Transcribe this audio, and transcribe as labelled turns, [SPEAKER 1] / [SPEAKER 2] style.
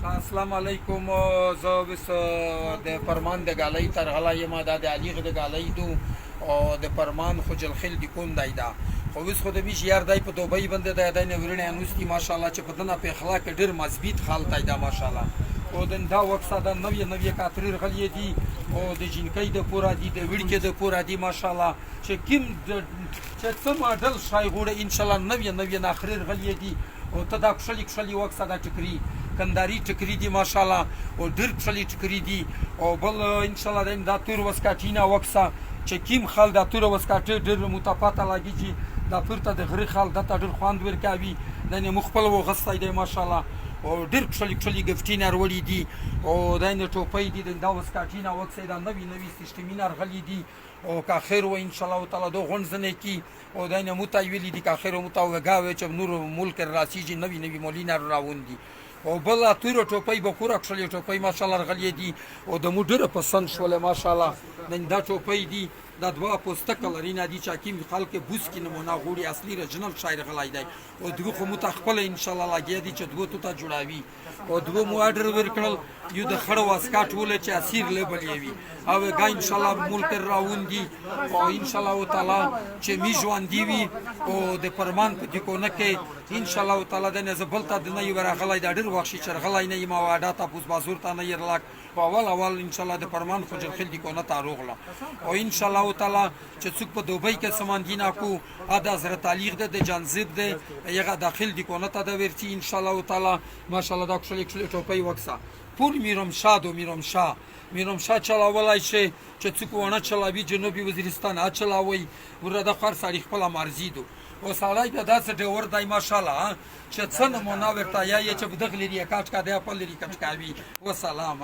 [SPEAKER 1] السلام علیکم. زه وس د فرمان د غالۍ تر غلا یم د علی د غالۍ دو او د فرمان خو جلخل د کوم دایدا خو وس خو د میش یار دای په دوبۍ باندې د نه ورنه انوستي ماشاءالله چې په دنه په اخلاق ډیر مضبوط خال دایدا ماشاءالله او د دا وکسه د نوې کاتریر غلی دي او د جنکۍ د پورا دي د وړکې د پورا دي ماشاءالله چې کیم چې څه ماډل شای غوړه ان شاء الله نوې ناخریر غلی دي او ته دا کښلی وکسه د ټکری کنداری ټکری دي ماشاءالله او ډیر کښلی ټکری دي او بل ان شاء الله دا تور وسکاټینا وکسه چې کیم خال دا تور وسکاټی ډیر متفاته لاګي چې دا پورته د غری خال د ډیر خواند ورکاوي د مخبل وغستای دی ماشاءالله او ډیر کښلی ګفتینر وړي دي او د ټوپۍ دي دا وسکاټینا وکسه دا نوې سیستمینر غلی دي او که خیر و ان شاء الله تعالی دو غونځنه کی او د نه متایولی دي که خیر متوګاوي چې نور ملک راسیږي نوې مولینر راوندي او بل تور ټوپۍ به پورا کښلی ټوپۍ ماشاءالله غلی دي او د مودره پسند شول ماشاءالله نن دا ټوپۍ دي دا دوا پوسټ کلرینا دي چې کیم خلک بوس کې نمونه غوړي اصلي رجنل شاعر غلای دی او دغه خو متخپل ان شاء الله لاګي دي چې دوه ته جوړاوي او دوه مو آرډر ورکړل یو د خړو واسکاټ ول چې اسیر لیبل یوي او ګا ان شاء الله ملک راوندي او ان شاء الله تعالی چې می ژوند دی وي او د فرمان په دې کو نه کې ان شاء الله تعالی د نه زبلته د نه یو راغلای د ډیر وخت چرغلای نه ما واډه تاسو بازور ته نه يرلاک اول ان شاء الله د فرمان خو جلخل دی کو نه تاروغله او ان شاء الله تعالی چې څوک په دوبۍ کې سامان دینا کو ادا حضرت علی د جنزب د یغه داخل دی کو نه تا د ورتی ان شاء الله تعالی ماشاءالله دا کښلی ټوپۍ وکسه پور میرم شاه چلاولای شي چې څوک ونه چلاوي جنوبي وزیرستان اچلاوي ورته خر سړی خپل مرزي دو او سړی په داسې ډور دای ماشاءالله چې څنګه مونږ ورته یا چې بدغلی ریکاټ کا دی خپل ریکاټ کاوي و سلام